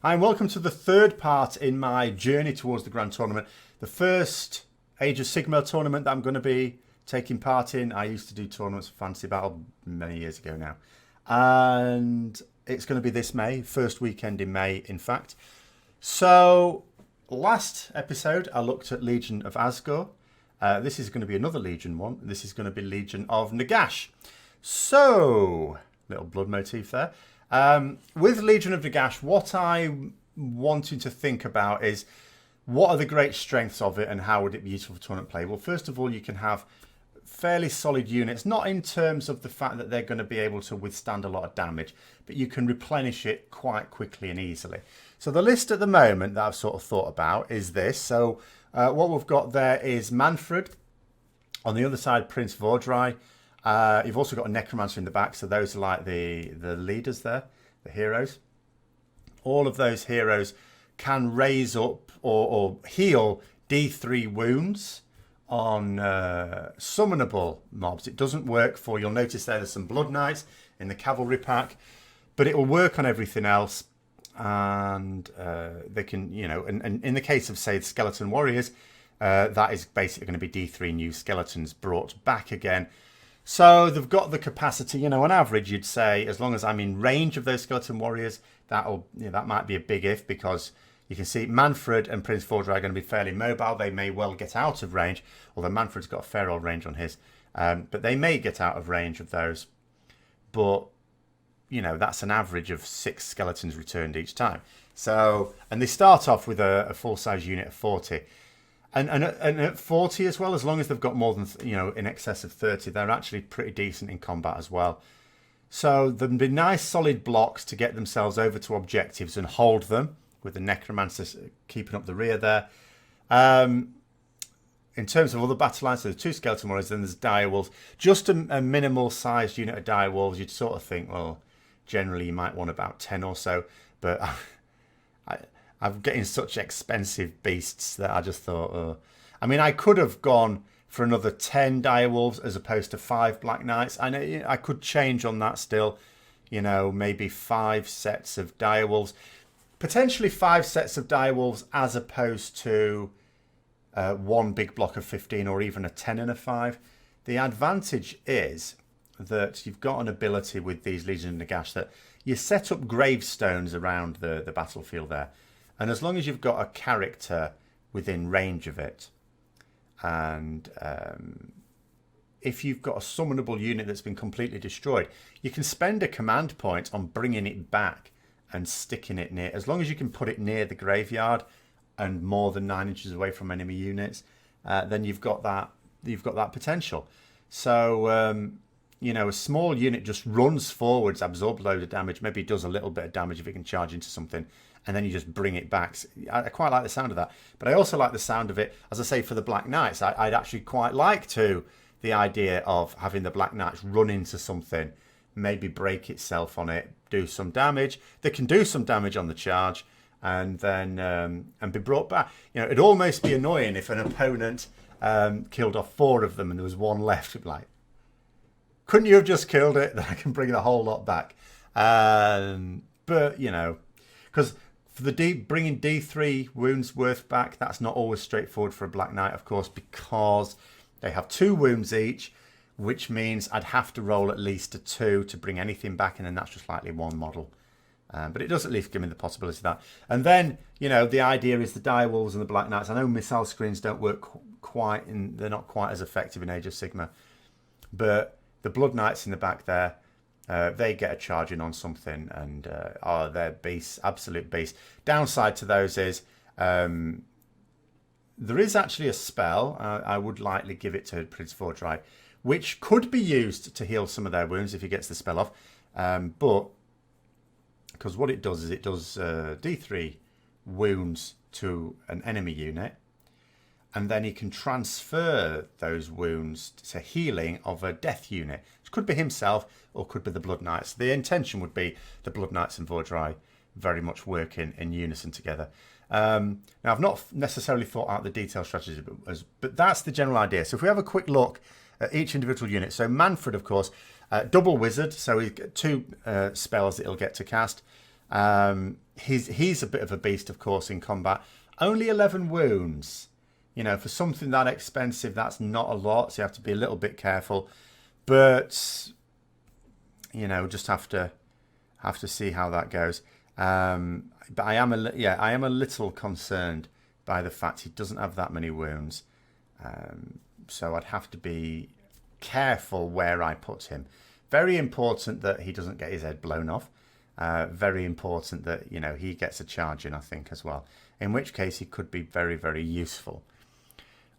and welcome to the third part in my journey towards the Grand Tournament. The first Age of Sigmar tournament that I'm going to be taking part in. I used to do tournaments for Fantasy Battle many years ago now. And it's going to be this May, first weekend in May, in fact. So, last episode, I looked at Legion of Asgore. This is going to be another Legion one. This is going to be Legion of Nagash. So, little blood motif there. With Legion of Nagash, what I'm wanting to think about is what are the great strengths of it and how would it be useful for tournament play? Well, first of all, you can have fairly solid units, not in terms of the fact that they're going to be able to withstand a lot of damage, but you can replenish it quite quickly and easily. So the list at the moment that I've sort of thought about is this. So what we've got there is Manfred. On the other side, Prince Vordrai. You've also got a Necromancer in the back, so those are like the leaders there, the heroes. All of those heroes can raise up or heal D3 wounds on summonable mobs. It doesn't work for, you'll notice there's some Blood Knights in the cavalry pack, but it will work on everything else. And they can, you know, and in the case of, say, the Skeleton Warriors, that is basically going to be D3 new skeletons brought back again. So they've got the capacity, you know, on average, you'd say, as long as I'm in range of those Skeleton Warriors, that might be a big if, because you can see Manfred and Prince Vordrai are going to be fairly mobile. They may well get out of range, although Manfred's got a fair old range on his. But they may get out of range of those. But, you know, that's an average of 6 skeletons returned each time. So, and they start off with a full-size unit of 40. And at 40 as well, as long as they've got more than, you know, in excess of 30, they're actually pretty decent in combat as well. So there'd be nice solid blocks to get themselves over to objectives and hold them, with the Necromancer keeping up the rear there. In terms of other battle lines, so there's 2 Skeleton Warriors, then there's Direwolves. Just a minimal sized unit of Direwolves, you'd sort of think, well, generally you might want about 10 or so, but I'm getting such expensive beasts that I just thought, I mean, I could have gone for another 10 Direwolves as opposed to 5 Black Knights. I know I could change on that still, you know, maybe 5 sets of Direwolves. Potentially 5 sets of Direwolves as opposed to 1 big block of 15 or even a 10 and a 5. The advantage is that you've got an ability with these Legion of Nagash that you set up gravestones around the battlefield there. And as long as you've got a character within range of it, and if you've got a summonable unit that's been completely destroyed, you can spend a command point on bringing it back and sticking it near, as long as you can put it near the graveyard and more than 9 inches away from enemy units, then you've got that potential. So you know, a small unit just runs forwards, absorbs a load of damage, maybe does a little bit of damage if it can charge into something, and then you just bring it back. I quite like the sound of that, but I also like the sound of it, as I say, for the Black Knights. I'd actually quite like the idea of having the Black Knights run into something, maybe break itself on it, do some damage. They can do some damage on the charge, and then and be brought back. You know, it'd almost be annoying if an opponent killed off 4 of them and there was 1 left. Like, couldn't you have just killed it? Then I can bring the whole lot back. But, you know, because for the bringing D3 wounds worth back, that's not always straightforward for a Black Knight, of course, because they have 2 wounds each, which means I'd have to roll at least a 2 to bring anything back, and then that's just likely 1 model. But it does at least give me the possibility of that. And then, you know, the idea is the Direwolves and the Black Knights. I know missile screens don't work quite, they're not quite as effective in Age of Sigmar, but the Blood Knights in the back there, they get a charge in on something, and they're beasts, absolute beasts. Downside to those is there is actually a spell, I would likely give it to Prince Vordrai, which could be used to heal some of their wounds if he gets the spell off. But because what it does is it does D3 wounds to an enemy unit, and then he can transfer those wounds to healing of a death unit, which could be himself or could be the Blood Knights. The intention would be the Blood Knights and Vordrai very much working in unison together. Now, I've not necessarily thought out the detailed strategy, but that's the general idea. So if we have a quick look at each individual unit. So Manfred, of course, double wizard, so he's got 2 spells that he'll get to cast. he's a bit of a beast, of course, in combat. Only 11 wounds. You know, for something that expensive, that's not a lot. So you have to be a little bit careful. But, you know, just have to see how that goes. But I am a little concerned by the fact he doesn't have that many wounds. So I'd have to be careful where I put him. Very important that he doesn't get his head blown off. Very important that, you know, he gets a charge in, I think, as well. In which case he could be very, very useful.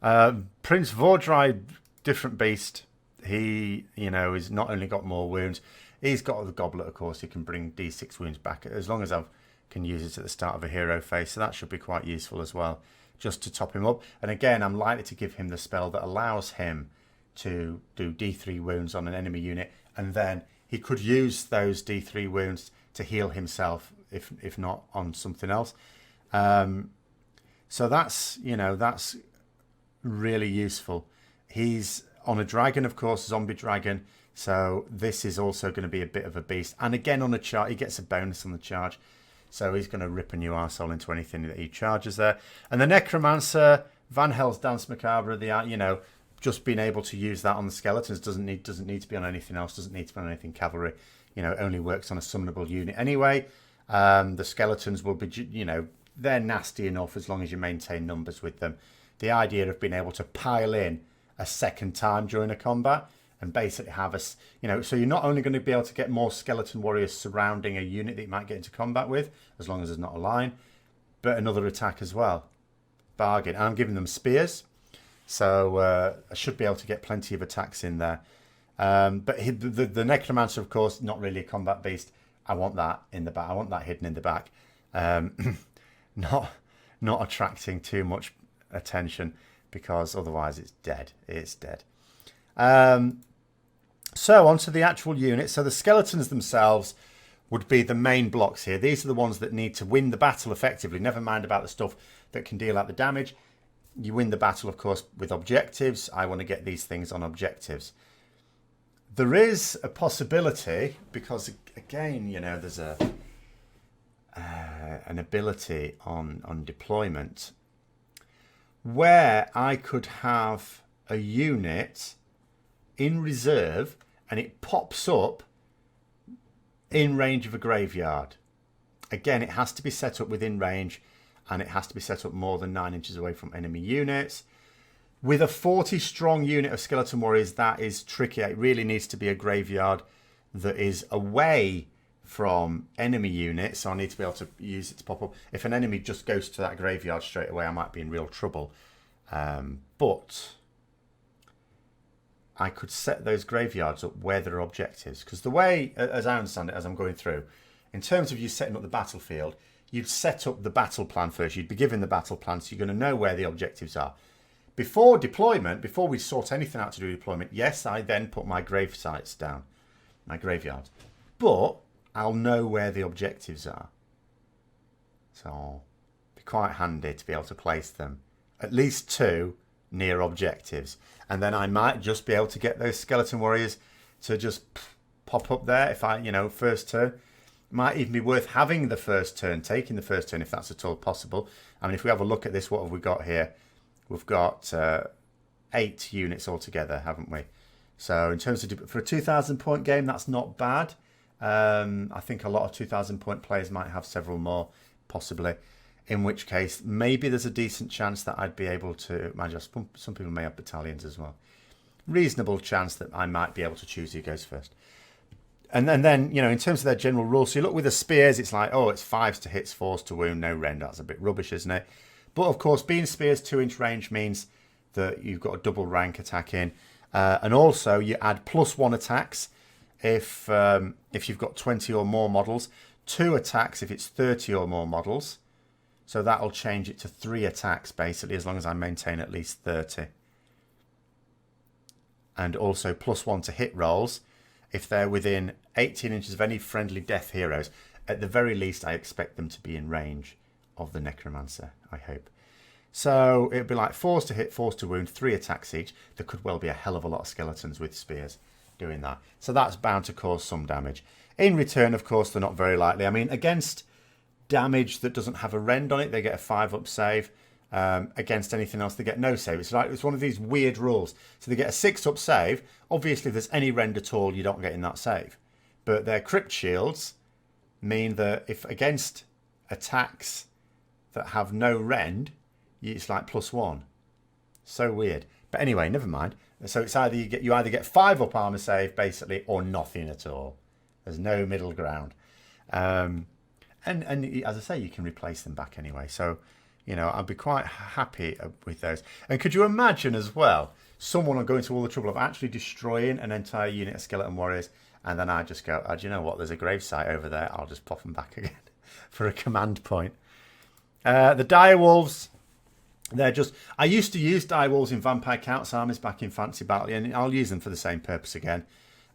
Prince Vordry, different beast. He, you know, has not only got more wounds, he's got the goblet, of course. He can bring D6 wounds back as long as I can use it at the start of a hero phase. So that should be quite useful as well, just to top him up. And again, I'm likely to give him the spell that allows him to do D3 wounds on an enemy unit, and then he could use those D3 wounds to heal himself, if not on something else. So that's, you know, that's really useful. He's on a dragon, of course, zombie dragon. So this is also going to be a bit of a beast. And again, on a charge, he gets a bonus on the charge. So he's going to rip a new arsehole into anything that he charges there. And the Necromancer, Van Hel's Dance Macabre, you know, just being able to use that on the skeletons doesn't need to be on anything else, doesn't need to be on anything cavalry. You know, it only works on a summonable unit anyway. The skeletons will be, you know, they're nasty enough as long as you maintain numbers with them. The idea of being able to pile in a second time during a combat and basically have a, you know, so you're not only going to be able to get more skeleton warriors surrounding a unit that you might get into combat with, as long as there's not a line, but another attack as well. Bargain. And I'm giving them spears, so I should be able to get plenty of attacks in there. But the Necromancer, of course, not really a combat beast. I want that in the back. I want that hidden in the back. Not attracting too much attention, because otherwise it's dead. It's dead. So onto the actual unit. So the skeletons themselves would be the main blocks here. These are the ones that need to win the battle effectively. Never mind about the stuff that can deal out the damage. You win the battle, of course, with objectives. I want to get these things on objectives. There is a possibility, because again, you know, there's an ability on deployment where I could have a unit in reserve and it pops up in range of a graveyard. Again, it has to be set up within range, and it has to be set up more than 9 inches away from enemy units. With a 40 strong unit of skeleton warriors, that is tricky. It really needs to be a graveyard that is away from enemy units, so I need to be able to use it to pop up. If an enemy just goes to that graveyard straight away, I might be in real trouble. But I could set those graveyards up where there are objectives, because the way, as I understand it, as I'm going through, in terms of you setting up the battlefield, you'd set up the battle plan first. You'd be given the battle plan, so you're going to know where the objectives are. Before deployment, before we sort anything out to do deployment, yes, I then put my grave sites down, my graveyards. But I'll know where the objectives are. So it'll be quite handy to be able to place them, at least 2 near objectives. And then I might just be able to get those skeleton warriors to just pop up there if I, you know, first turn. It might even be worth having the first turn, taking the first turn if that's at all possible. I mean, if we have a look at this, what have we got here? We've got 8 units altogether, haven't we? So in terms of, for a 2,000 point game, that's not bad. I think a lot of 2,000 point players might have several more, possibly. In which case, maybe there's a decent chance that I'd be able to manage. Some people may have battalions as well. Reasonable chance that I might be able to choose who goes first. And then, you know, in terms of their general rules, so you look with the spears, it's like, oh, it's 5s to hits, 4s to wound, no rend. That's a bit rubbish, isn't it? But of course, being spears 2-inch range means that you've got a double rank attack in. And also, you add +1 attacks if you've got 20 or more models. 2 attacks if it's 30 or more models. So that'll change it to 3 attacks, basically, as long as I maintain at least 30. And also +1 to hit rolls if they're within 18 inches of any friendly death heroes. At the very least, I expect them to be in range of the Necromancer, I hope. So it'd be like 4s to hit, 4s to wound, 3 attacks each. There could well be a hell of a lot of skeletons with spears doing that. So that's bound to cause some damage. In return, of course, they're not very likely. I mean, against damage that doesn't have a rend on it, they get a 5-up save. Against anything else, they get no save. It's one of these weird rules. So they get a 6-up save. Obviously, if there's any rend at all, you don't get in that save. But their crypt shields mean that if against attacks that have no rend, it's like +1. So weird. But anyway, never mind. So it's either you either get 5-up armor save basically, or nothing at all. There's no middle ground. And as I say, you can replace them back anyway. So, you know, I'd be quite happy with those. And could you imagine as well, someone going to all the trouble of actually destroying an entire unit of skeleton warriors, and then I just go, oh, do you know what? There's a gravesite over there. I'll just pop them back again for a command point. The Direwolves, they're just... I used to use Direwolves in Vampire Count's armies back in Fantasy Battle, and I'll use them for the same purpose again.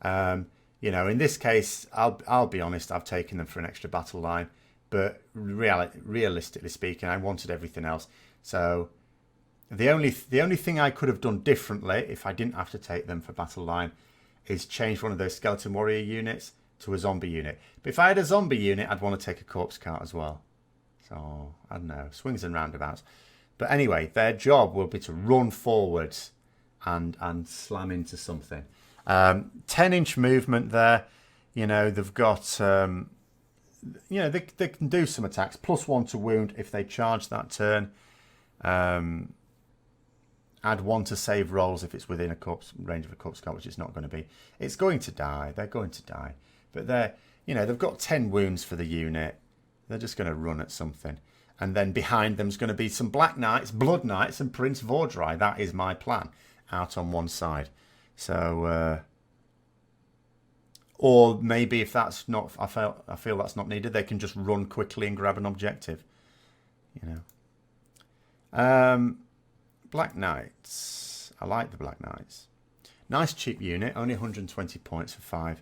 You know, in this case, I'll be honest, I've taken them for an extra battle line. But realistically speaking, I wanted everything else. So the only thing I could have done differently, if I didn't have to take them for battle line, is change one of those skeleton warrior units to a zombie unit. But if I had a zombie unit, I'd want to take a corpse cart as well. So I don't know, swings and roundabouts. But anyway, their job will be to run forwards and slam into something. 10-inch movement there. You know, they've got... you know, they can do some attacks. +1 to wound if they charge that turn. Add 1 to save rolls if it's within a range of a corpse cart, which it's not going to be. It's going to die. They're going to die. But they've got 10 wounds for the unit. They're just going to run at something. And then behind them is going to be some Black Knights, Blood Knights, and Prince Vordry. That is my plan. Out on one side. So... or maybe if that's not, I feel that's not needed, they can just run quickly and grab an objective. You know. Black Knights. I like the Black Knights. Nice cheap unit, only 120 points for 5.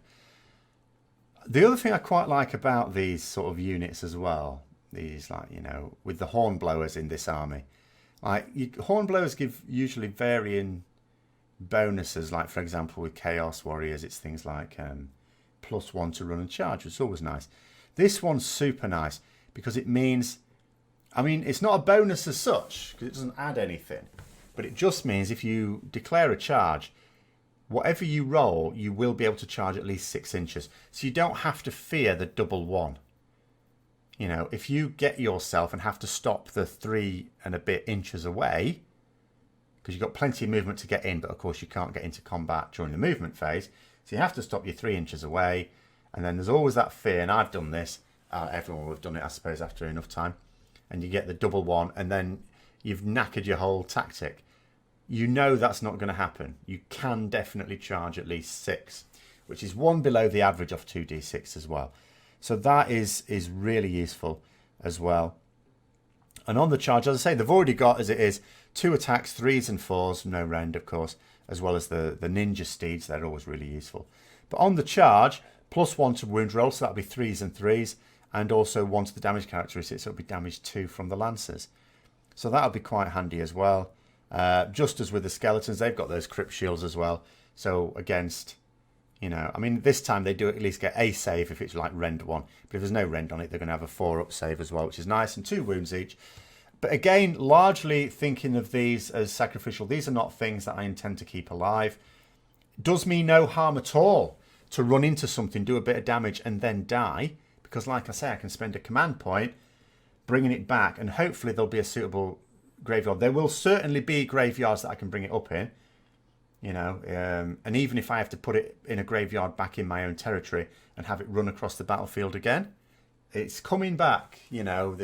The other thing I quite like about these sort of units as well, these, like, you know, with the hornblowers in this army. Like, hornblowers give usually varying bonuses, like, for example, with Chaos Warriors, it's things like... +1 to run and charge, which is always nice. This one's super nice because it means, I mean, it's not a bonus as such because it doesn't add anything, but it just means if you declare a charge, whatever you roll, you will be able to charge at least 6 inches. So you don't have to fear the double 1. You know, if you get yourself and have to stop the 3 and a bit inches away, because you've got plenty of movement to get in, but of course you can't get into combat during the movement phase. So you have to stop you 3 inches away. And then there's always that fear, and I've done this. Everyone will have done it, I suppose, after enough time. And you get the double 1, and then you've knackered your whole tactic. You know that's not going to happen. You can definitely charge at least 6, which is 1 below the average of 2d6 as well. So that is really useful as well. And on the charge, as I say, they've already got, as it is, 2 attacks, 3s and 4s, no rend, of course, as well as the ninja steeds. They're always really useful. But on the charge, +1 to wound roll, so that'll be 3s and 3s, and also 1 to the damage characteristics, so it'll be damage 2 from the lancers. So that'll be quite handy as well. Just as with the skeletons, they've got those crypt shields as well. So against, you know, I mean, this time they do at least get a save if it's like rend 1. But if there's no rend on it, they're going to have a 4-up save as well, which is nice, and 2 wounds each. But again, largely thinking of these as sacrificial. These are not things that I intend to keep alive. Does me no harm at all to run into something, do a bit of damage, and then die. Because like I say, I can spend a command point bringing it back, and hopefully there'll be a suitable graveyard. There will certainly be graveyards that I can bring it up in. You know, and even if I have to put it in a graveyard back in my own territory and have it run across the battlefield again, it's coming back. You know,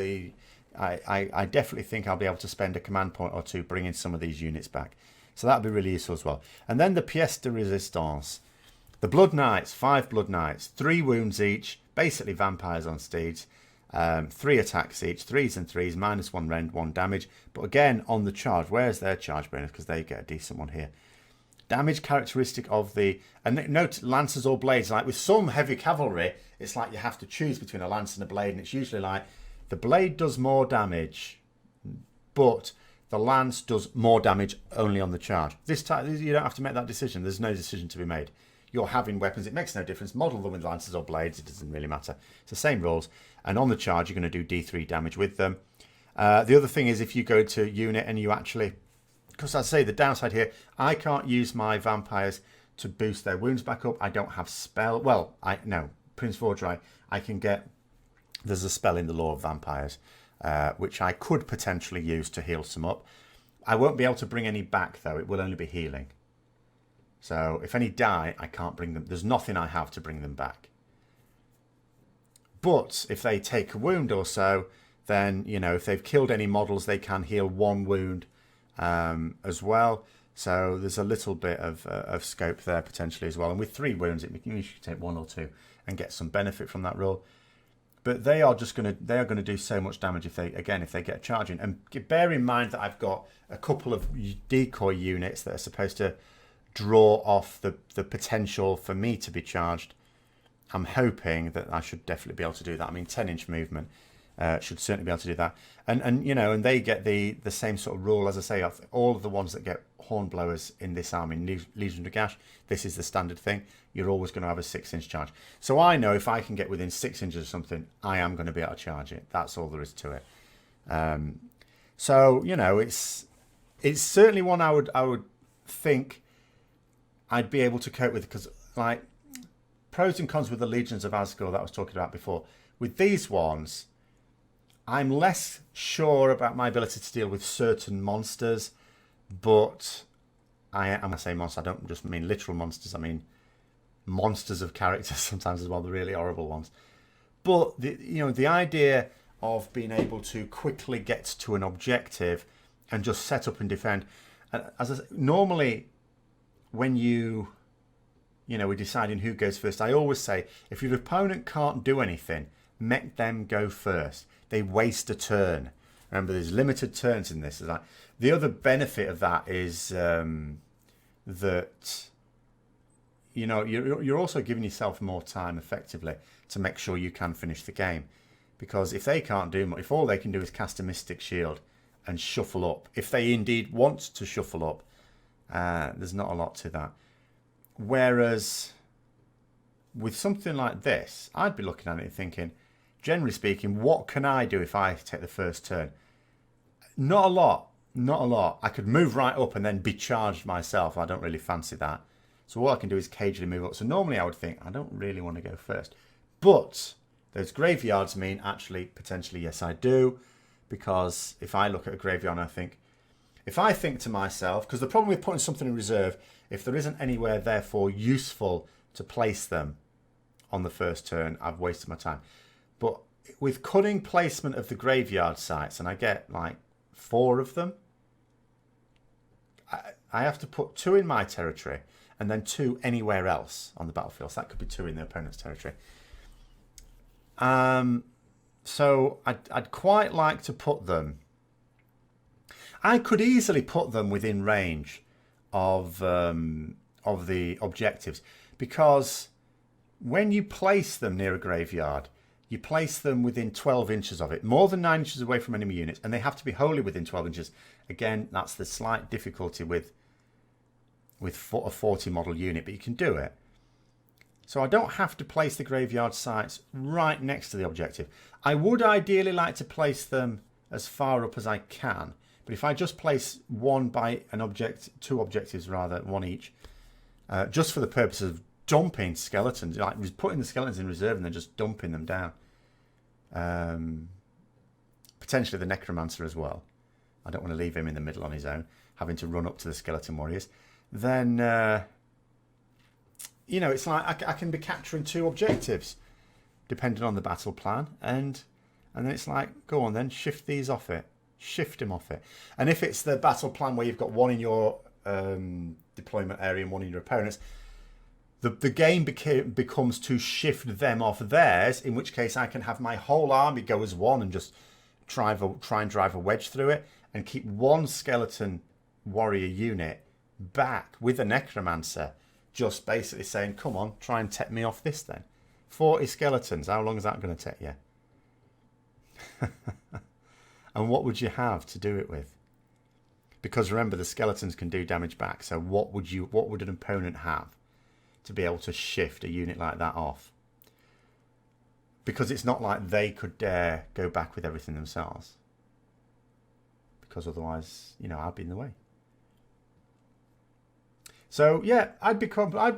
I definitely think I'll be able to spend a command point or 2 bringing some of these units back. So that'll be really useful as well. And then the pièce de résistance. The Blood Knights, 5 Blood Knights, 3 wounds each, basically vampires on steeds, 3 attacks each, 3s and 3s, -1 rend, 1 damage. But again, on the charge, where's their charge bonus? Because they get a decent one here. Damage characteristic of the... And note, lancers or blades. Like with some heavy cavalry, it's like you have to choose between a lance and a blade. And it's usually like the blade does more damage, but the lance does more damage only on the charge. This time, you don't have to make that decision. There's no decision to be made. you're having weapons, it makes no difference. Model them with lances or blades, it doesn't really matter. It's the same rules. And on the charge, you're going to do D3 damage with them. The other thing is if you go to unit and you actually... Because I say the downside here, I can't use my vampires to boost their wounds back up. I don't have spell. Well, no, Prince Vordry, I can get... There's a spell in the Law of Vampires, which I could potentially use to heal some up. I won't be able to bring any back, though. It will only be healing. So if any die, I can't bring them. There's nothing I have to bring them back. But if they take a wound or so, then, you know, if they've killed any models, they can heal 1 wound as well. So there's a little bit of scope there potentially as well. And with 3 wounds, you should take 1 or 2 and get some benefit from that roll. But they are going to do so much damage if they get charging. And bear in mind that I've got a couple of decoy units that are supposed to draw off the potential for me to be charged. I'm hoping that I should definitely be able to do that. I mean, 10-inch movement should certainly be able to do that. And you know, and they get the same sort of rule, as I say, of all of the ones that get hornblowers in this army, in Legions of Nagash, this is the standard thing. You're always going to have a 6-inch charge. So I know if I can get within 6 inches of something, I am going to be able to charge it. That's all there is to it. So, you know, it's certainly one I would think I'd be able to cope with, because, like, pros and cons with the Legions of Asgore that I was talking about before. With these ones, I'm less sure about my ability to deal with certain monsters, but when I say monster, I don't just mean literal monsters. I mean monsters of characters sometimes as well, the really horrible ones. But the idea of being able to quickly get to an objective and just set up and defend, normally when we're deciding who goes first, I always say, if your opponent can't do anything, make them go first. They waste a turn. Remember, there's limited turns in this. The other benefit of that is that you're also giving yourself more time effectively to make sure you can finish the game. Because if they can't do much, if all they can do is cast a Mystic Shield and shuffle up, if they indeed want to shuffle up, there's not a lot to that. Whereas with something like this, I'd be looking at it and thinking, generally speaking, what can I do if I take the first turn? Not a lot. Not a lot. I could move right up and then be charged myself. I don't really fancy that. So all I can do is cagely move up. So normally I would think, I don't really want to go first. But those graveyards mean actually, potentially, yes, I do. Because if I look at a graveyard and I think, if I think to myself, because the problem with putting something in reserve, if there isn't anywhere therefore useful to place them on the first turn, I've wasted my time. But with cunning placement of the graveyard sites, and I get like 4 of them, I have to put 2 in my territory and then 2 anywhere else on the battlefield. So that could be 2 in the opponent's territory. So I'd quite like to put them... I could easily put them within range of the objectives, because when you place them near a graveyard, you place them within 12 inches of it, more than 9 inches away from enemy units, and they have to be wholly within 12 inches. Again, that's the slight difficulty with a 40 model unit, but you can do it. So I don't have to place the graveyard sites right next to the objective. I would ideally like to place them as far up as I can, but if I just place 2 objectives rather, 1 each, just for the purpose of dumping skeletons, like just putting the skeletons in reserve and then just dumping them down. Potentially the Necromancer as well. I don't want to leave him in the middle on his own, having to run up to the skeleton warriors. Then, it's like I can be capturing 2 objectives, depending on the battle plan. And then it's like, go on then, shift these off it. Shift him off it. And if it's the battle plan where you've got 1 in your deployment area and 1 in your opponent's, the game becomes to shift them off theirs, in which case I can have my whole army go as 1 and just try and drive a wedge through it and keep 1 skeleton warrior unit back with a Necromancer, just basically saying, come on, try and take me off this then. 40 skeletons, how long is that going to take you? And what would you have to do it with? Because remember, the skeletons can do damage back, so what would an opponent have? to be able to shift a unit like that off. Because it's not like they could dare go back with everything themselves. Because otherwise, you know, I'd be in the way. So, yeah, I'd be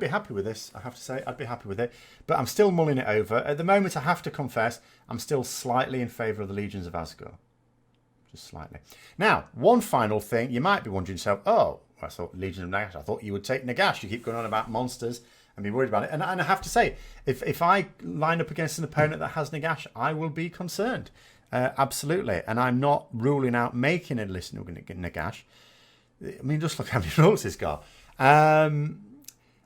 happy with this, I have to say. I'd be happy with it. But I'm still mulling it over. At the moment, I have to confess, I'm still slightly in favour of the Legions of Asgore. Just slightly. Now, one final thing. You might be wondering yourself, oh, I thought Legions of Nagash. I thought you would take Nagash. You keep going on about monsters and be worried about it. And I have to say, if I line up against an opponent that has Nagash, I will be concerned. Absolutely. And I'm not ruling out making a list of Nagash. I mean, just look how many rolls he's got. And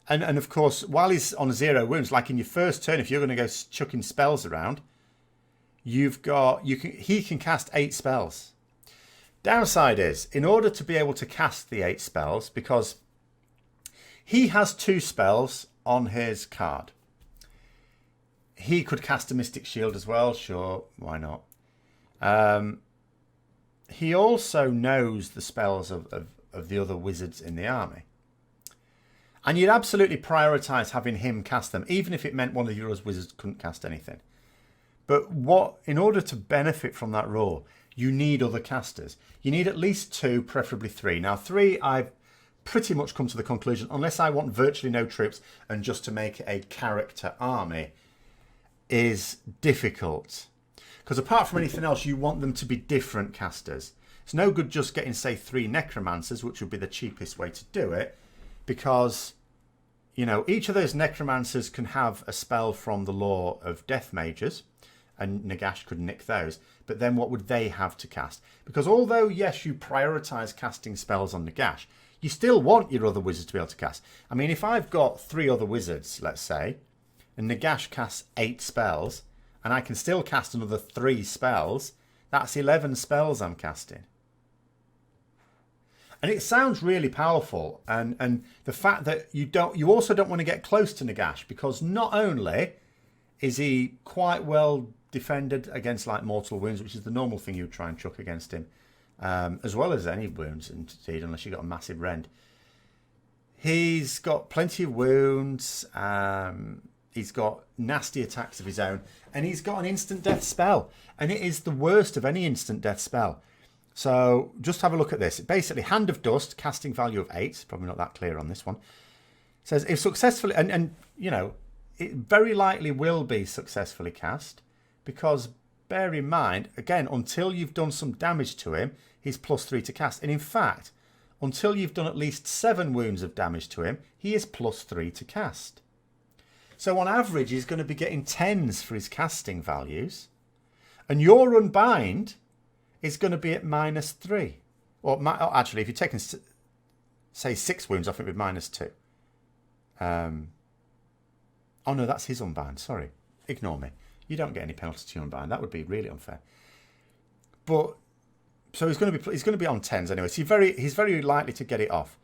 of course, while he's on 0 wounds, like in your first turn, if you're going to go chucking spells around, he can cast 8 spells. Downside is, in order to be able to cast the 8 spells, because he has 2 spells on his card. He could cast a Mystic Shield as well, sure, why not? He also knows the spells of the other wizards in the army. And you'd absolutely prioritise having him cast them, even if it meant one of your other wizards couldn't cast anything. But in order to benefit from that rule, you need other casters. You need at least 2, preferably 3. Now, 3, I've pretty much come to the conclusion, unless I want virtually no troops and just to make a character army, is difficult. Because apart from anything else, you want them to be different casters. It's no good just getting, say, 3 Necromancers, which would be the cheapest way to do it, because, you know, each of those Necromancers can have a spell from the lore of Death Mages, and Nagash could nick those. But then what would they have to cast? Because although, yes, you prioritise casting spells on Nagash, you still want your other wizards to be able to cast. I mean, if I've got 3 other wizards, let's say, and Nagash casts 8 spells, and I can still cast another 3 spells, that's 11 spells I'm casting. And it sounds really powerful. And the fact that you also don't want to get close to Nagash, because not only is he quite well defended against like mortal wounds, which is the normal thing you would try and chuck against him, as well as any wounds, indeed, unless you've got a massive rend. He's got plenty of wounds. He's got nasty attacks of his own, and he's got an instant death spell, and it is the worst of any instant death spell. So just have a look at this. Basically, Hand of Dust, casting value of 8. Probably not that clear on this one. It says if successfully, and you know, it very likely will be successfully cast, because bear in mind, again, until you've done some damage to him, he's +3 to cast. And in fact, until you've done at least 7 wounds of damage to him, he is +3 to cast. So on average, he's going to be getting 10s for his casting values. And your Unbind is going to be at -3. Or actually, if you're taking, say, 6 wounds off it with -2. Oh no, that's his Unbind. Sorry. Ignore me. You don't get any penalty to your Unbind. That would be really unfair. But so he's going to be on 10s anyway. So he's very likely to get it off.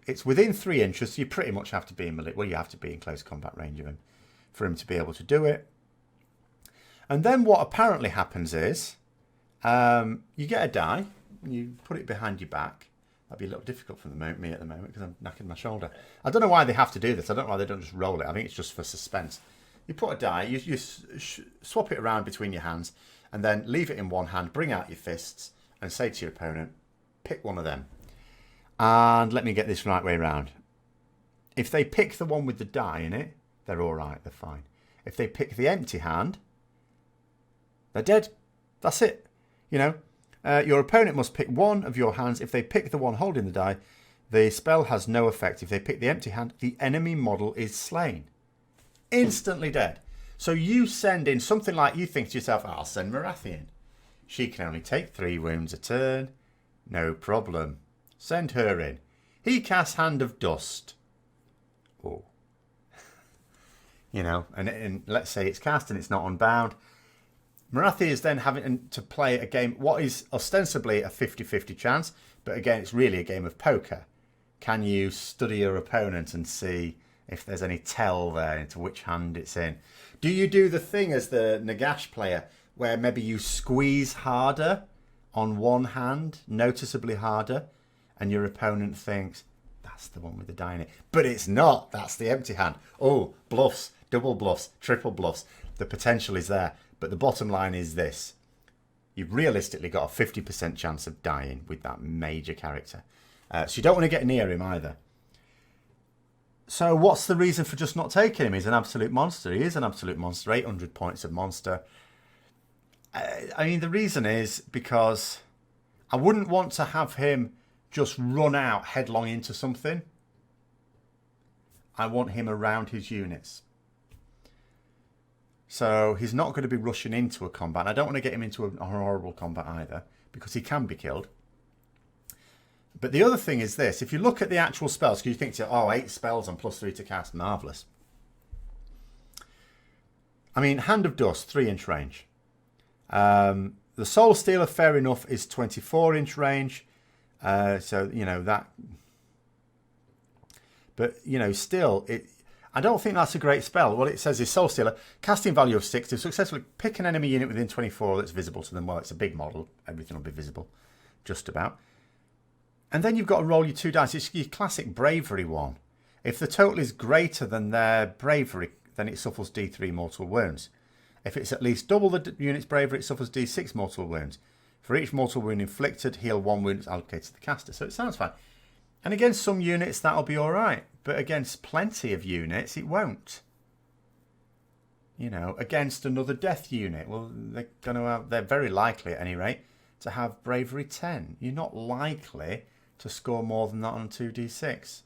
It's within 3 inches. So you pretty much have to be in melee. Well, you have to be in close combat range of him for him to be able to do it. And then what apparently happens is you get a die and you put it behind your back. That'd be a little difficult for me at the moment because I'm knacking my shoulder. I don't know why they have to do this. I don't know why they don't just roll it. I think it's just for suspense. You put a die, you swap it around between your hands, and then leave it in one hand, bring out your fists, and say to your opponent, pick one of them. And let me get this right way around. If they pick the one with the die in it, they're all right, they're fine. If they pick the empty hand, they're dead. That's it. You know, your opponent must pick one of your hands. If they pick the one holding the die, the spell has no effect. If they pick the empty hand, the enemy model is slain. Instantly dead. So you send in something like, you think to yourself, I'll send Marathian. She can only take 3 wounds a turn. No problem. Send her in. He casts Hand of Dust. Oh. You know, and let's say it's cast and it's not unbound. Marathi is then having to play a game, what is ostensibly a 50-50 chance, but again, it's really a game of poker. Can you study your opponent and see if there's any tell there into which hand it's in? Do you do the thing as the Nagash player where maybe you squeeze harder on one hand, noticeably harder, and your opponent thinks, that's the one with the die in it. But it's not. That's the empty hand. Oh, bluffs, double bluffs, triple bluffs. The potential is there. But the bottom line is this. You've realistically got a 50% chance of dying with that major character. So you don't want to get near him either. So what's the reason for just not taking him? He's an absolute monster. He is an absolute monster. 800 points of monster. I mean, the reason is because I wouldn't want to have him just run out headlong into something. I want him around his units. So he's not going to be rushing into a combat. And I don't want to get him into a horrible combat either, because he can be killed. But the other thing is this. If you look at the actual spells, because you think, oh, 8 spells and +3 to cast, marvellous. I mean, Hand of Dust, 3-inch range. The Soul Stealer, fair enough, is 24-inch range. So, you know, that... But, you know, still, I don't think that's a great spell. What it says is Soul Stealer, casting value of 6. To successfully pick an enemy unit within 24 that's visible to them. Well, it's a big model. Everything will be visible, just about. And then you've got to roll your 2 dice. It's your classic bravery one. If the total is greater than their bravery, then it suffers D3 mortal wounds. If it's at least double the unit's bravery, it suffers D6 mortal wounds. For each mortal wound inflicted, heal 1 wound allocated to the caster. So it sounds fine. And against some units, that'll be all right. But against plenty of units, it won't. You know, against another death unit, well, they're very likely, at any rate, to have bravery 10. You're not likely to score more than that on 2d6.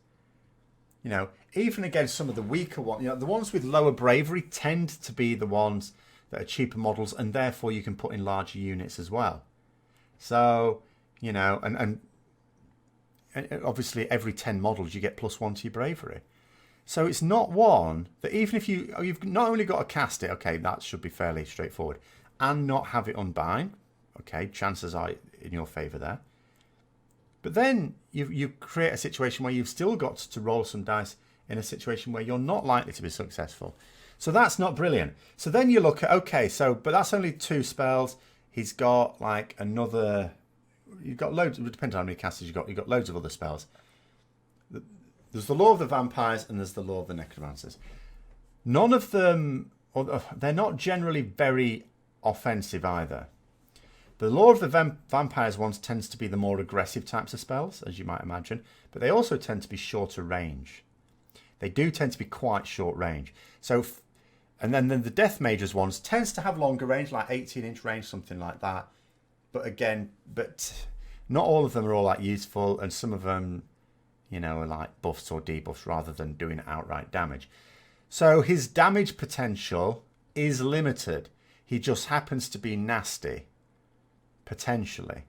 You know, even against some of the weaker ones, you know, the ones with lower bravery tend to be the ones that are cheaper models, and therefore you can put in larger units as well. So, you know, and obviously every 10 models you get +1 to your bravery. So it's not one that even if you've not only got to cast it, okay, that should be fairly straightforward, and not have it unbind, okay, chances are in your favour there. But then you create a situation where you've still got to roll some dice in a situation where you're not likely to be successful. So that's not brilliant. So then you look at, okay, but that's only 2 spells. He's got like another, you've got loads, it depends on how many casters you've got loads of other spells. There's the Law of the Vampires and there's the Law of the Necromancers. None of them, they're not generally very offensive either. The Law of the Vampires ones tends to be the more aggressive types of spells, as you might imagine, but they also tend to be shorter range. They do tend to be quite short range. So, and then the Death Mages ones tends to have longer range, like 18-inch range, something like that. But again, not all of them are all that useful, and some of them, you know, are like buffs or debuffs rather than doing outright damage. So his damage potential is limited. He just happens to be nasty. Potentially.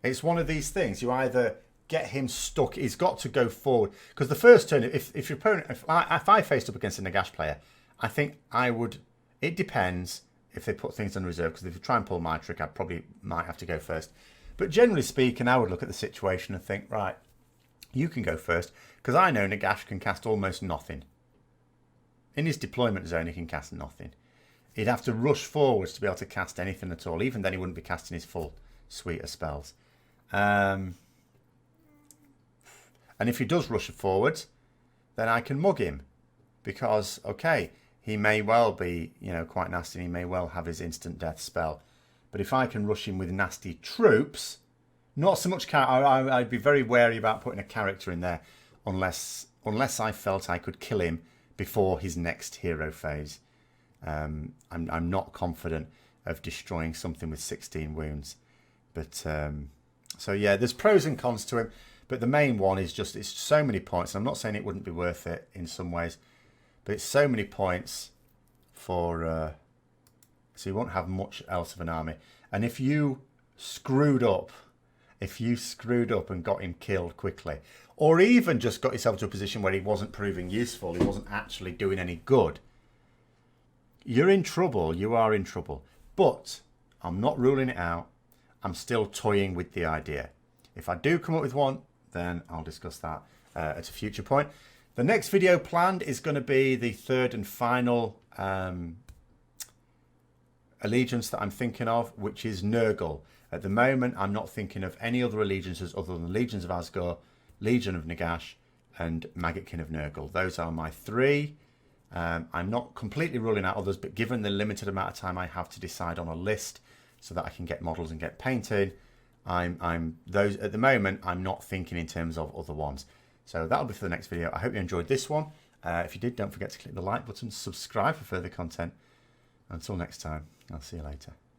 It's one of these things. You either get him stuck. He's got to go forward. Because the first turn, if your opponent, if I faced up against a Nagash player, I think I would, it depends if they put things on reserve. Because if you try and pull my trick, I probably might have to go first. But generally speaking, I would look at the situation and think, right, you can go first. Because I know Nagash can cast almost nothing. In his deployment zone, he can cast nothing. He'd have to rush forwards to be able to cast anything at all. Even then, he wouldn't be casting his full suite of spells. And if he does rush forwards, then I can mug him. Because, okay, he may well be, you know, quite nasty. And he may well have his instant death spell. But if I can rush him with nasty troops, not so much... I'd be very wary about putting a character in there unless I felt I could kill him before his next hero phase. I'm not confident of destroying something with 16 wounds. But, so yeah, there's pros and cons to him. But the main one is just, it's so many points. I'm not saying it wouldn't be worth it in some ways. But it's so many points for... so you won't have much else of an army. And if you screwed up and got him killed quickly, or even just got yourself to a position where he wasn't proving useful, he wasn't actually doing any good, you're in trouble. You are in trouble. But I'm not ruling it out. I'm still toying with the idea. If I do come up with one, then I'll discuss that at a future point. The next video planned is going to be the third and final allegiance that I'm thinking of, which is Nurgle. At the moment, I'm not thinking of any other allegiances other than the Legions of Asgore, Legion of Nagash, and Maggotkin of Nurgle. Those are my 3. I'm not completely ruling out others, but given the limited amount of time I have to decide on a list so that I can get models and get painted, I'm those at the moment. I'm not thinking in terms of other ones. So that'll be for the next video. I hope you enjoyed this one. If you did, don't forget to click the like button, subscribe for further content. Until next time, I'll see you later.